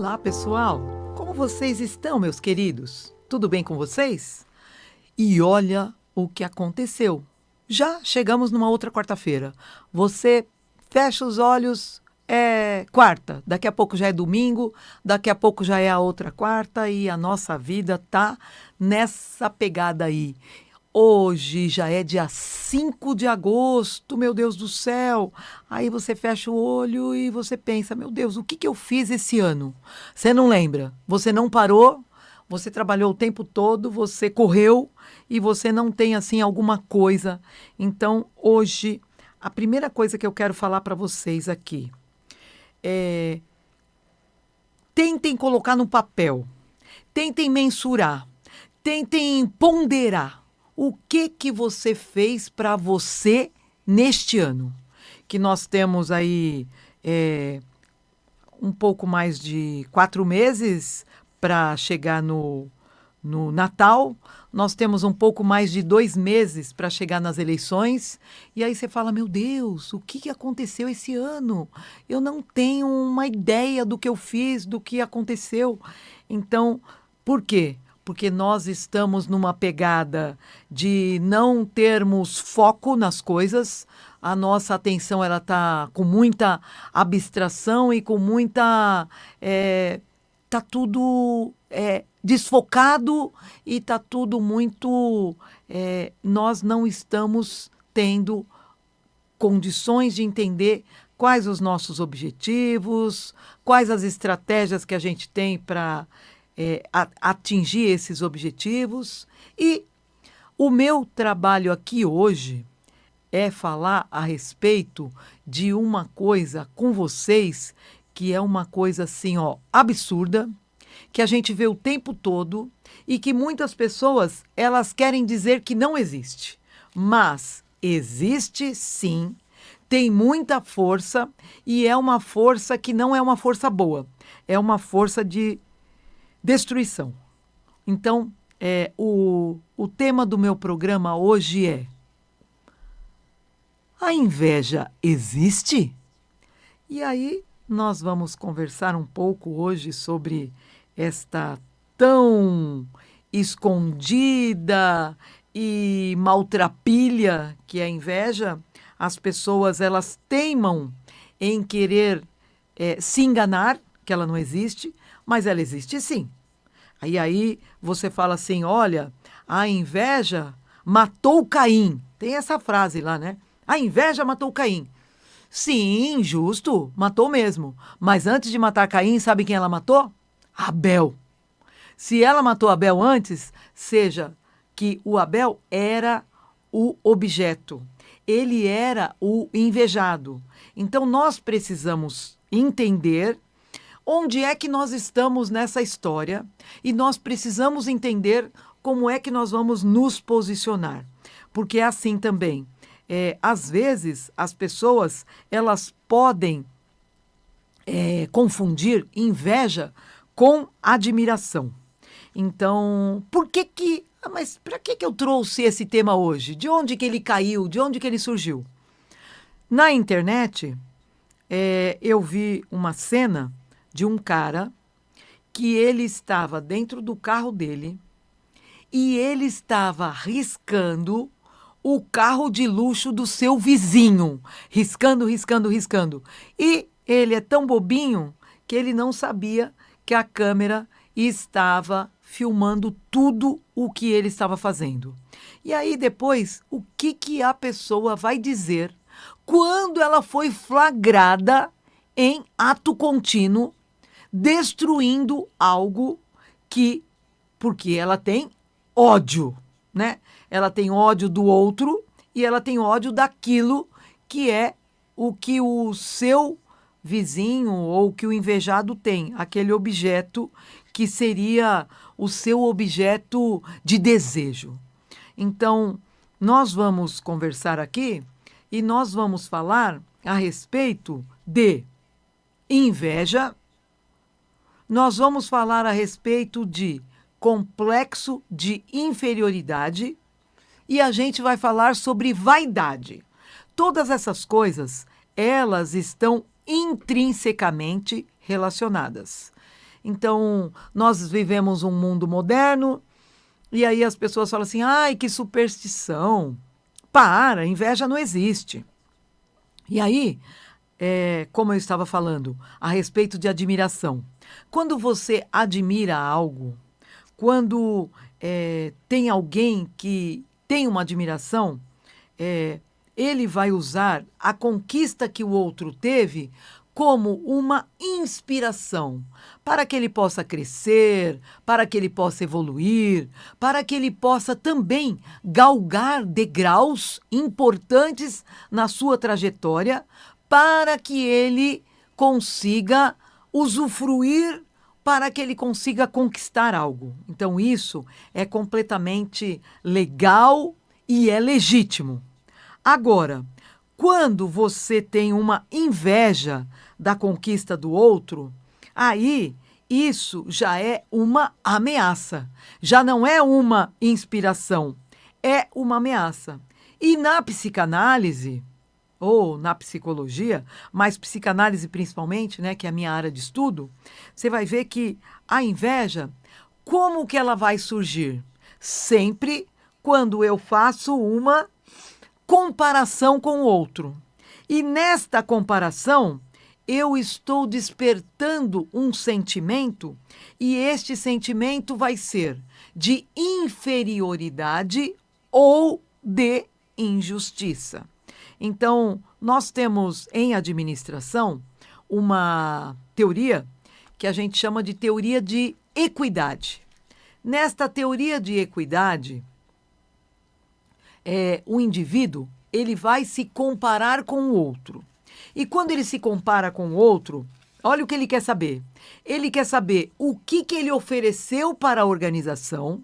Olá, pessoal! Como vocês estão, meus queridos? Tudo bem com vocês? E olha o que aconteceu. Já chegamos numa outra quarta-feira. Você fecha os olhos, é quarta, daqui a pouco já é domingo, daqui a pouco já é a outra quarta e a nossa vida tá nessa pegada aí. Hoje já é dia 5 de agosto, meu Deus do céu. Aí você fecha o olho e você pensa, meu Deus, o que que eu fiz esse ano? Você não lembra, você não parou, você trabalhou o tempo todo, você correu e você não tem assim alguma coisa. Então, hoje, a primeira coisa que eu quero falar para vocês aqui é: tentem colocar no papel, tentem mensurar, tentem ponderar o que você fez para você neste ano. Que nós temos aí um pouco mais de 4 meses para chegar no Natal. Nós temos um pouco mais de 2 meses para chegar nas eleições. E aí você fala, meu Deus, o que aconteceu esse ano? Eu não tenho uma ideia do que eu fiz, do que aconteceu. Então, por quê? Porque nós estamos numa pegada de não termos foco nas coisas. A nossa atenção ela está com muita abstração e com muita... tá tudo desfocado e está tudo muito... nós não estamos tendo condições de entender quais os nossos objetivos, quais as estratégias que a gente tem para atingir esses objetivos. E o meu trabalho aqui hoje é falar a respeito de uma coisa com vocês que é uma coisa assim, ó, absurda, que a gente vê o tempo todo e que muitas pessoas elas querem dizer que não existe. Mas existe sim, tem muita força e é uma força que não é uma força boa, é uma força de destruição. Então, o tema do meu programa hoje é: a inveja existe? E aí nós vamos conversar um pouco hoje sobre esta tão escondida e maltrapilha que é a inveja. As pessoas elas teimam em querer se enganar, que ela não existe, mas ela existe sim. Aí você fala assim, olha, a inveja matou Caim. Tem essa frase lá, né? A inveja matou Caim. Sim, justo, matou mesmo. Mas antes de matar Caim, sabe quem ela matou? Abel. Se ela matou Abel antes, seja que o Abel era o objeto. Ele era o invejado. Então nós precisamos entender onde é que nós estamos nessa história e nós precisamos entender como é que nós vamos nos posicionar. Porque é assim também. Às vezes, as pessoas elas podem confundir inveja com admiração. Então, mas para que eu trouxe esse tema hoje? De onde que ele caiu? De onde que ele surgiu? Na internet, eu vi uma cena de um cara que ele estava dentro do carro dele e ele estava riscando o carro de luxo do seu vizinho. Riscando, riscando, riscando. E ele é tão bobinho que ele não sabia que a câmera estava filmando tudo o que ele estava fazendo. E aí depois, o que a pessoa vai dizer quando ela foi flagrada em ato contínuo, destruindo algo porque ela tem ódio, né? Ela tem ódio do outro e ela tem ódio daquilo que é o que o seu vizinho ou que o invejado tem, aquele objeto que seria o seu objeto de desejo. Então, nós vamos conversar aqui e nós vamos falar a respeito de inveja, nós vamos falar a respeito de complexo de inferioridade e a gente vai falar sobre vaidade. Todas essas coisas, elas estão intrinsecamente relacionadas. Então, nós vivemos um mundo moderno e aí as pessoas falam assim, ai, que superstição. Para, inveja não existe. E aí, como eu estava falando, a respeito de admiração. Quando você admira algo, quando tem alguém que tem uma admiração, ele vai usar a conquista que o outro teve como uma inspiração para que ele possa crescer, para que ele possa evoluir, para que ele possa também galgar degraus importantes na sua trajetória, para que ele consiga usufruir, para que ele consiga conquistar algo. Então, isso é completamente legal e é legítimo. Agora, quando você tem uma inveja da conquista do outro, aí isso já é uma ameaça. Já não é uma inspiração, é uma ameaça. E na psicanálise, ou na psicologia, mas psicanálise principalmente, né, que é a minha área de estudo, você vai ver que a inveja, como que ela vai surgir? Sempre quando eu faço uma comparação com o outro. E nesta comparação, eu estou despertando um sentimento, e este sentimento vai ser de inferioridade ou de injustiça. Então, nós temos em administração uma teoria que a gente chama de teoria de equidade. Nesta teoria de equidade, o indivíduo ele vai se comparar com o outro. E quando ele se compara com o outro, olha o que ele quer saber. Ele quer saber o que ele ofereceu para a organização,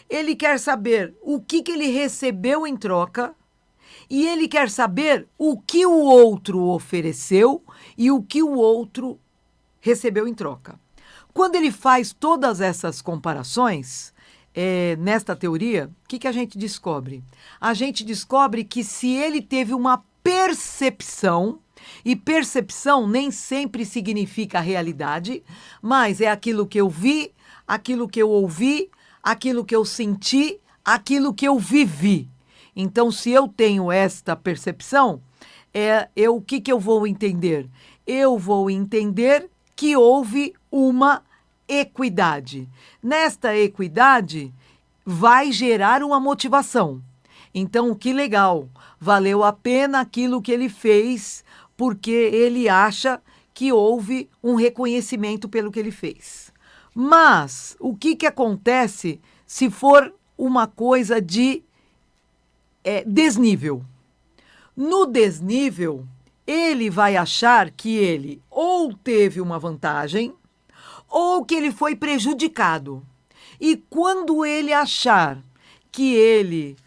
ele quer saber o que ele recebeu em troca, e ele quer saber o que o outro ofereceu e o que o outro recebeu em troca. Quando ele faz todas essas comparações, nesta teoria, o que a gente descobre? A gente descobre que se ele teve uma percepção, e percepção nem sempre significa realidade, mas é aquilo que eu vi, aquilo que eu ouvi, aquilo que eu senti, aquilo que eu vivi. Então, se eu tenho esta percepção, o que eu vou entender? Eu vou entender que houve uma equidade. Nesta equidade, vai gerar uma motivação. Então, que legal, valeu a pena aquilo que ele fez, porque ele acha que houve um reconhecimento pelo que ele fez. Mas, o que acontece se for uma coisa de desnível? No desnível, ele vai achar que ele ou teve uma vantagem ou que ele foi prejudicado. E quando ele achar que ele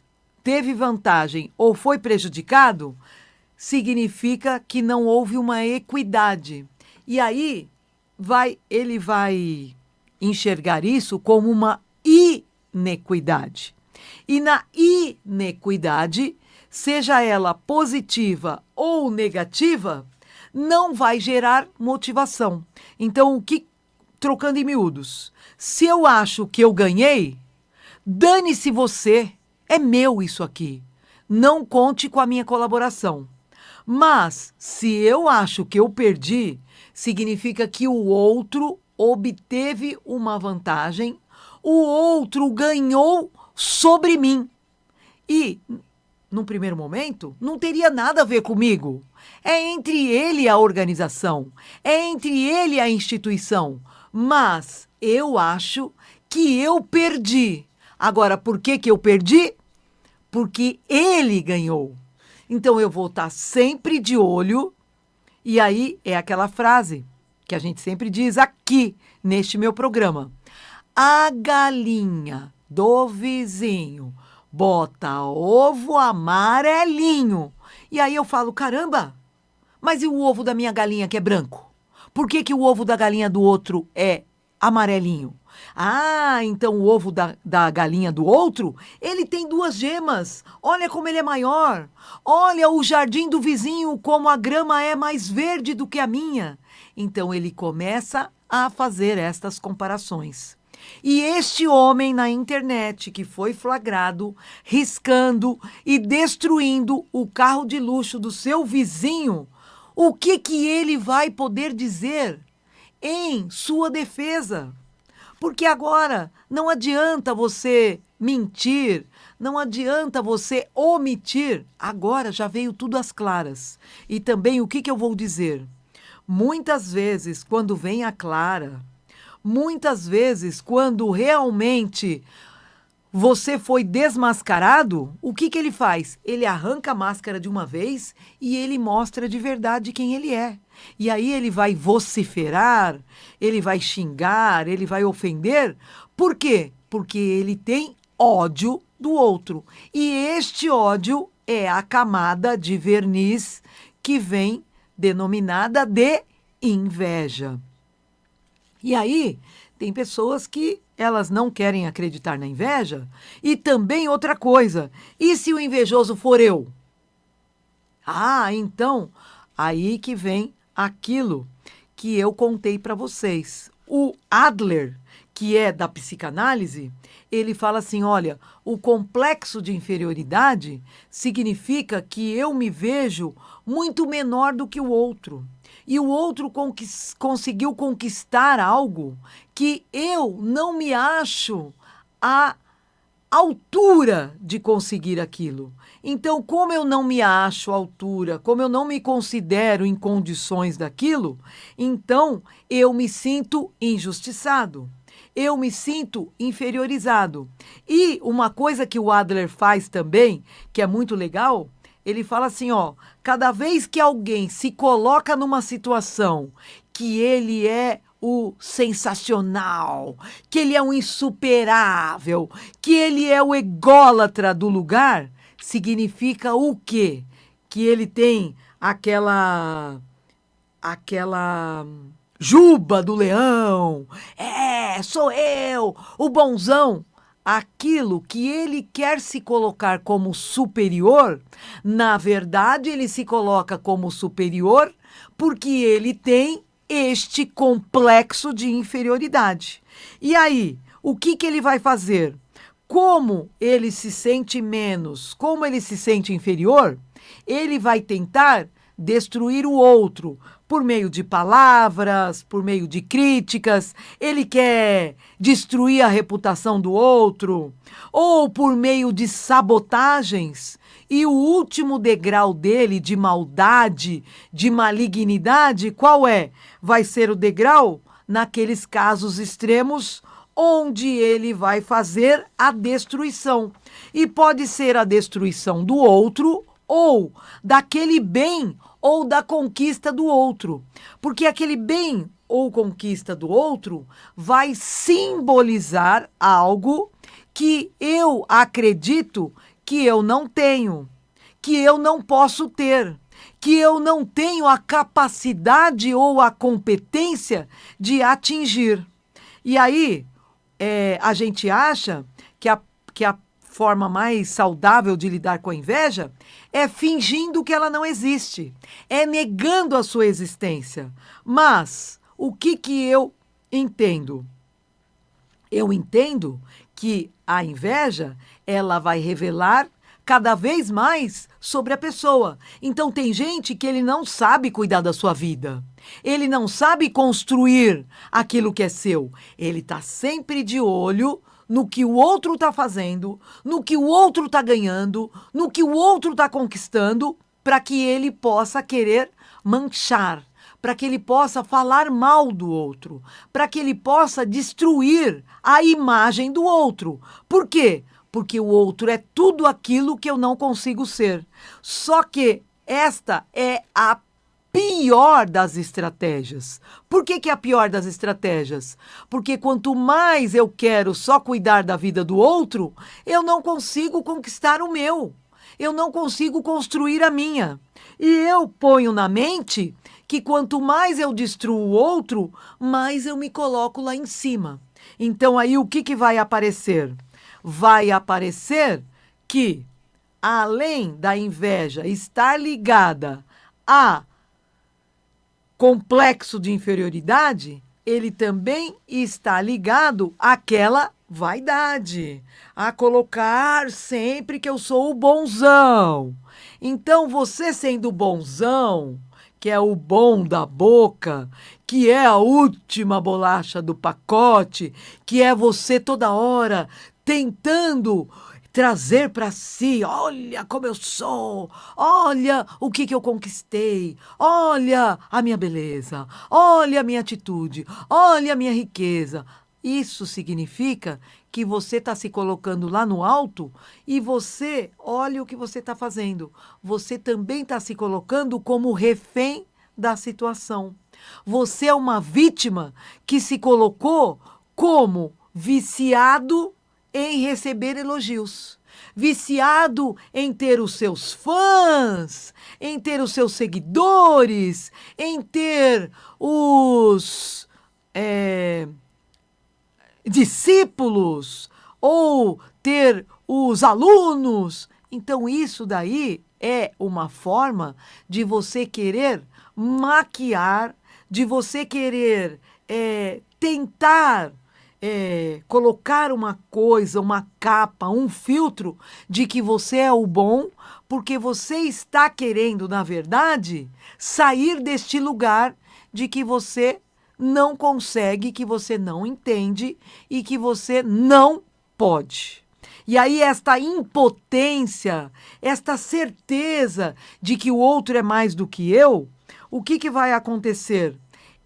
teve vantagem ou foi prejudicado, significa que não houve uma equidade. E aí ele vai enxergar isso como uma inequidade. E na inequidade, seja ela positiva ou negativa, não vai gerar motivação. Então, trocando em miúdos, se eu acho que eu ganhei, dane-se você, é meu isso aqui. Não conte com a minha colaboração. Mas, se eu acho que eu perdi, significa que o outro obteve uma vantagem, o outro ganhou sobre mim. E, num primeiro momento, não teria nada a ver comigo. É entre ele e a organização, é entre ele e a instituição. Mas eu acho que eu perdi. Agora, por que eu perdi? Porque ele ganhou. Então, eu vou estar sempre de olho. E aí é aquela frase que a gente sempre diz aqui, neste meu programa. A galinha do vizinho bota ovo amarelinho. E aí eu falo, caramba, mas e o ovo da minha galinha que é branco? Por que o ovo da galinha do outro é amarelinho? Ah, então o ovo da galinha do outro, ele tem 2 gemas. Olha como ele é maior. Olha o jardim do vizinho, como a grama é mais verde do que a minha. Então ele começa a fazer estas comparações. E este homem na internet que foi flagrado riscando e destruindo o carro de luxo do seu vizinho, o que ele vai poder dizer em sua defesa? Porque agora não adianta você mentir, não adianta você omitir. Agora já veio tudo às claras. E também o que eu vou dizer? Muitas vezes, quando vem a clara, muitas vezes, quando realmente você foi desmascarado, o que ele faz? Ele arranca a máscara de uma vez e ele mostra de verdade quem ele é. E aí ele vai vociferar, ele vai xingar, ele vai ofender. Por quê? Porque ele tem ódio do outro. E este ódio é a camada de verniz que vem denominada de inveja. E aí, tem pessoas que elas não querem acreditar na inveja. E também outra coisa, e se o invejoso for eu? Ah, então, aí que vem aquilo que eu contei para vocês. O Adler, que é da psicanálise, ele fala assim, olha, o complexo de inferioridade significa que eu me vejo muito menor do que o outro. E o outro conseguiu conquistar algo que eu não me acho à altura de conseguir aquilo. Então, como eu não me acho à altura, como eu não me considero em condições daquilo, então eu me sinto injustiçado. Eu me sinto inferiorizado. E uma coisa que o Adler faz também, que é muito legal, ele fala assim, ó, cada vez que alguém se coloca numa situação que ele é o sensacional, que ele é o insuperável, que ele é o ególatra do lugar, significa o quê? Que ele tem aquela juba do leão, sou eu, o bonzão. Aquilo que ele quer se colocar como superior, na verdade ele se coloca como superior porque ele tem este complexo de inferioridade. E aí, o que ele vai fazer? Como ele se sente menos, como ele se sente inferior, ele vai tentar destruir o outro por meio de palavras, por meio de críticas, ele quer destruir a reputação do outro, ou por meio de sabotagens. E o último degrau dele de maldade, de malignidade, qual é? Vai ser o degrau naqueles casos extremos onde ele vai fazer a destruição. E pode ser a destruição do outro ou daquele bem ou da conquista do outro. Porque aquele bem ou conquista do outro vai simbolizar algo que eu acredito que eu não tenho, que eu não posso ter, que eu não tenho a capacidade ou a competência de atingir. E aí, a gente acha que a forma mais saudável de lidar com a inveja é fingindo que ela não existe, é negando a sua existência. Mas o que eu entendo? Eu entendo que a inveja, ela vai revelar cada vez mais sobre a pessoa. Então tem gente que ele não sabe cuidar da sua vida. Ele não sabe construir aquilo que é seu. Ele está sempre de olho no que o outro está fazendo, no que o outro está ganhando, no que o outro está conquistando, para que ele possa querer manchar, para que ele possa falar mal do outro, para que ele possa destruir a imagem do outro. Por quê? Porque o outro é tudo aquilo que eu não consigo ser. Só que esta é a pior das estratégias. Por que é a pior das estratégias? Porque quanto mais eu quero só cuidar da vida do outro, eu não consigo conquistar o meu. Eu não consigo construir a minha. E eu ponho na mente que quanto mais eu destruo o outro, mais eu me coloco lá em cima. Então aí o que vai aparecer? Vai aparecer que, além da inveja estar ligada a complexo de inferioridade, ele também está ligado àquela vaidade, a colocar sempre que eu sou o bonzão. Então, você sendo bonzão, que é o bom da boca, que é a última bolacha do pacote, que é você toda hora tentando trazer para si, olha como eu sou, olha o que eu conquistei, olha a minha beleza, olha a minha atitude, olha a minha riqueza. Isso significa que você está se colocando lá no alto e você, olha o que você está fazendo. Você também está se colocando como refém da situação. Você é uma vítima que se colocou como viciado em receber elogios, viciado em ter os seus fãs, em ter os seus seguidores, em ter os discípulos ou ter os alunos. Então, isso daí é uma forma de você querer maquiar, de você querer tentar colocar uma coisa, uma capa, um filtro de que você é o bom, porque você está querendo, na verdade, sair deste lugar de que você não consegue, que você não entende e que você não pode. E aí esta impotência, esta certeza de que o outro é mais do que eu, o que vai acontecer?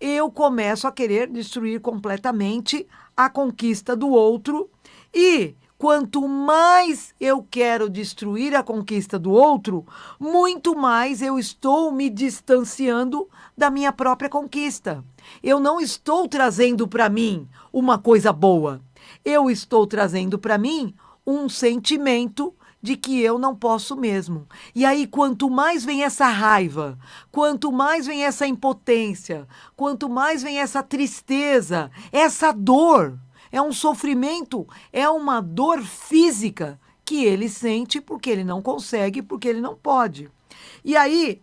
Eu começo a querer destruir completamente a conquista do outro e quanto mais eu quero destruir a conquista do outro, muito mais eu estou me distanciando da minha própria conquista. Eu não estou trazendo para mim uma coisa boa. Eu estou trazendo para mim um sentimento de que eu não posso mesmo. E aí, quanto mais vem essa raiva, quanto mais vem essa impotência, quanto mais vem essa tristeza, essa dor, é um sofrimento, é uma dor física que ele sente porque ele não consegue, porque ele não pode. E aí,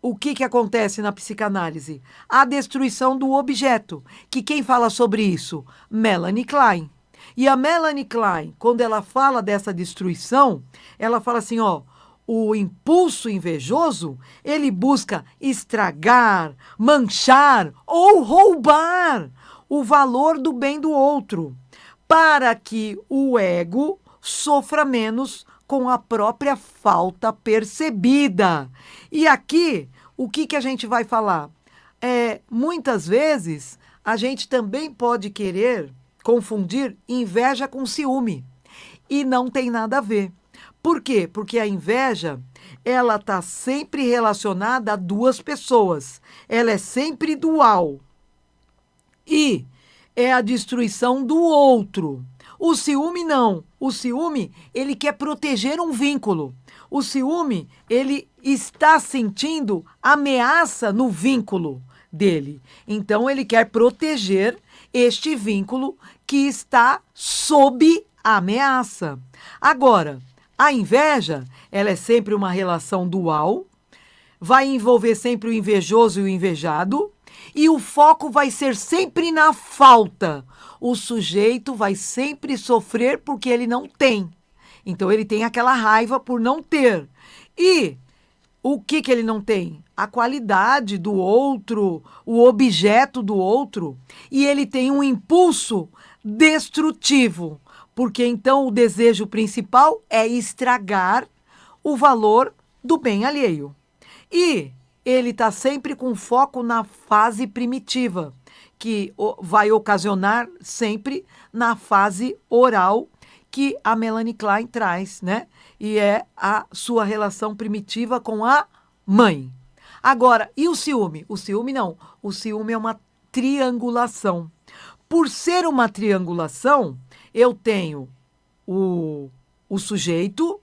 o que acontece na psicanálise? A destruição do objeto, que quem fala sobre isso? Melanie Klein. E a Melanie Klein, quando ela fala dessa destruição, ela fala assim, ó, o impulso invejoso, ele busca estragar, manchar ou roubar o valor do bem do outro, para que o ego sofra menos com a própria falta percebida. E aqui, o que a gente vai falar? Muitas vezes, a gente também pode querer confundir inveja com ciúme. E não tem nada a ver. Por quê? Porque a inveja, ela está sempre relacionada a duas pessoas. Ela é sempre dual. E é a destruição do outro. O ciúme não. O ciúme, ele quer proteger um vínculo. O ciúme, ele está sentindo ameaça no vínculo dele. Então, ele quer proteger este vínculo que está sob ameaça. Agora, a inveja, ela é sempre uma relação dual, vai envolver sempre o invejoso e o invejado, e o foco vai ser sempre na falta. O sujeito vai sempre sofrer porque ele não tem. Então, ele tem aquela raiva por não ter. E o que ele não tem? A qualidade do outro, o objeto do outro. E ele tem um impulso destrutivo, porque então o desejo principal é estragar o valor do bem alheio. E ele está sempre com foco na fase primitiva, que vai ocasionar sempre na fase oral, que a Melanie Klein traz, né? E é a sua relação primitiva com a mãe. Agora, e o ciúme? O ciúme não. O ciúme é uma triangulação. Por ser uma triangulação, eu tenho o sujeito,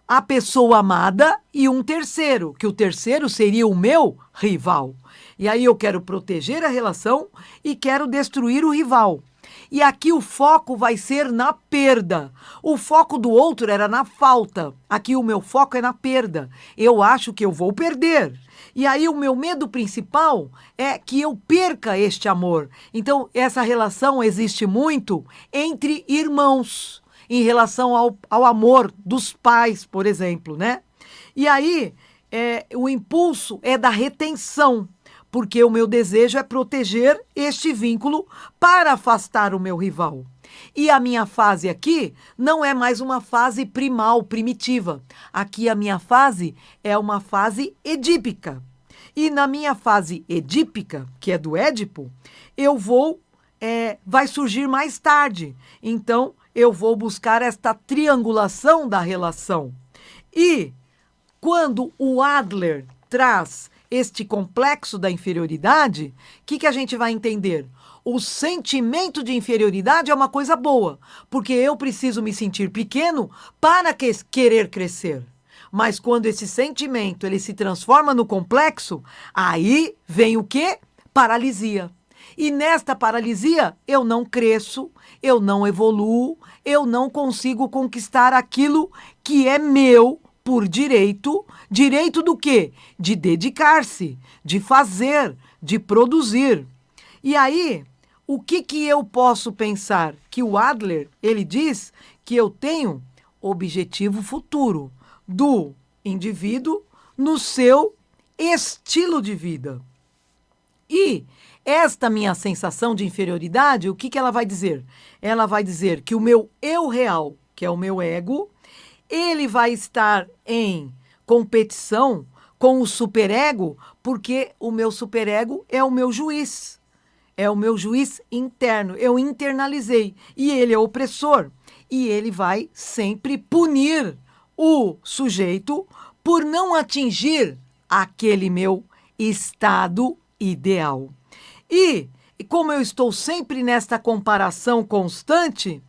a pessoa amada e um terceiro, que o terceiro seria o meu rival. E aí eu quero proteger a relação e quero destruir o rival. E aqui o foco vai ser na perda. O foco do outro era na falta. Aqui o meu foco é na perda. Eu acho que eu vou perder. E aí o meu medo principal é que eu perca este amor. Então, essa relação existe muito entre irmãos, em relação ao amor dos pais, por exemplo, né? E aí, o impulso é da retenção, porque o meu desejo é proteger este vínculo para afastar o meu rival. E a minha fase aqui não é mais uma fase primal, primitiva. Aqui a minha fase é uma fase edípica. E na minha fase edípica, que é do Édipo, vai surgir mais tarde. Então, eu vou buscar esta triangulação da relação. E quando o Adler traz este complexo da inferioridade, o que a gente vai entender? O sentimento de inferioridade é uma coisa boa, porque eu preciso me sentir pequeno para querer crescer. Mas quando esse sentimento ele se transforma no complexo, aí vem o quê? Paralisia. E nesta paralisia, eu não cresço, eu não evoluo, eu não consigo conquistar aquilo que é meu por direito. Direito do quê? De dedicar-se, de fazer, de produzir. E aí, o que eu posso pensar? Que o Adler, ele diz que eu tenho objetivo futuro do indivíduo no seu estilo de vida. E esta minha sensação de inferioridade, o que ela vai dizer? Ela vai dizer que o meu eu real, que é o meu ego, ele vai estar em competição com o superego, porque o meu superego é o meu juiz. É o meu juiz interno. Eu internalizei. E ele é opressor. E ele vai sempre punir o sujeito por não atingir aquele meu estado ideal. E como eu estou sempre nesta comparação constante,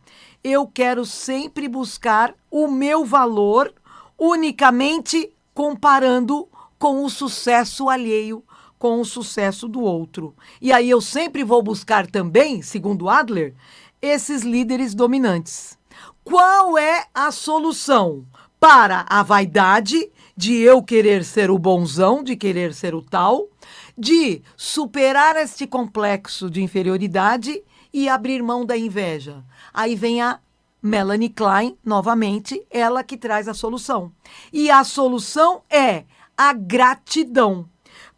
eu quero sempre buscar o meu valor unicamente comparando com o sucesso alheio, com o sucesso do outro. E aí eu sempre vou buscar também, segundo Adler, esses líderes dominantes. Qual é a solução para a vaidade de eu querer ser o bonzão, de querer ser o tal, de superar este complexo de inferioridade e abrir mão da inveja? Aí vem a Melanie Klein, novamente, ela que traz a solução. E a solução é a gratidão.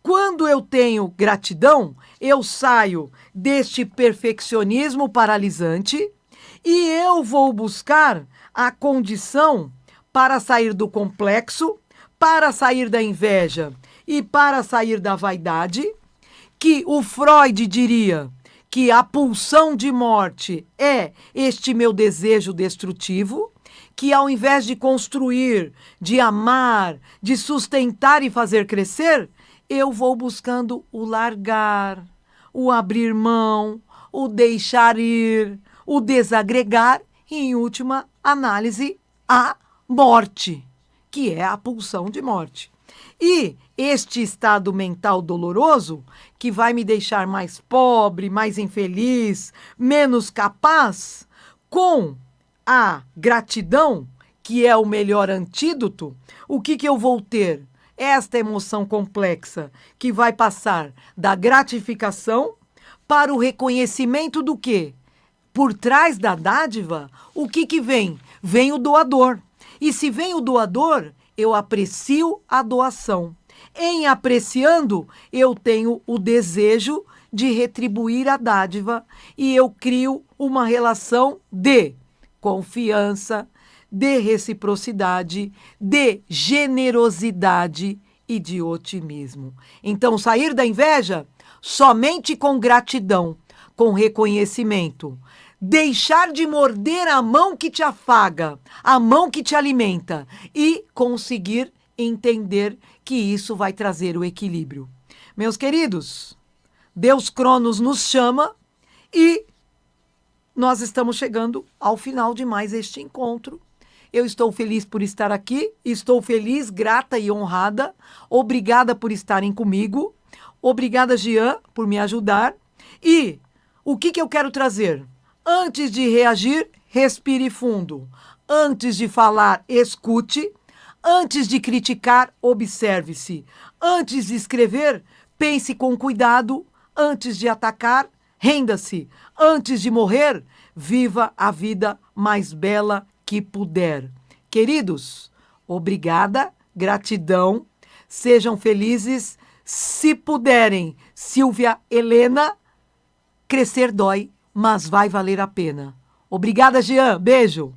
Quando eu tenho gratidão, eu saio deste perfeccionismo paralisante e eu vou buscar a condição para sair do complexo, para sair da inveja e para sair da vaidade, que o Freud diria que a pulsão de morte é este meu desejo destrutivo, que ao invés de construir, de amar, de sustentar e fazer crescer, eu vou buscando o largar, o abrir mão, o deixar ir, o desagregar e, em última análise, a morte, que é a pulsão de morte. E este estado mental doloroso, que vai me deixar mais pobre, mais infeliz, menos capaz, com a gratidão, que é o melhor antídoto, o que eu vou ter? Esta emoção complexa, que vai passar da gratificação para o reconhecimento do quê? Por trás da dádiva, o que vem? Vem o doador. E se vem o doador, eu aprecio a doação. Em apreciando, eu tenho o desejo de retribuir a dádiva e eu crio uma relação de confiança, de reciprocidade, de generosidade e de otimismo. Então, sair da inveja somente com gratidão, com reconhecimento. Deixar de morder a mão que te afaga, a mão que te alimenta e conseguir entender que isso vai trazer o equilíbrio. Meus queridos, Deus Cronos nos chama e nós estamos chegando ao final de mais este encontro. Eu estou feliz por estar aqui, estou feliz, grata e honrada. Obrigada por estarem comigo. Obrigada, Jean, por me ajudar. E o que eu quero trazer? Antes de reagir, respire fundo. Antes de falar, escute. Antes de criticar, observe-se. Antes de escrever, pense com cuidado. Antes de atacar, renda-se. Antes de morrer, viva a vida mais bela que puder. Queridos, obrigada, gratidão. Sejam felizes. Se puderem, Silvia Helena, crescer dói, mas vai valer a pena. Obrigada, Jean. Beijo.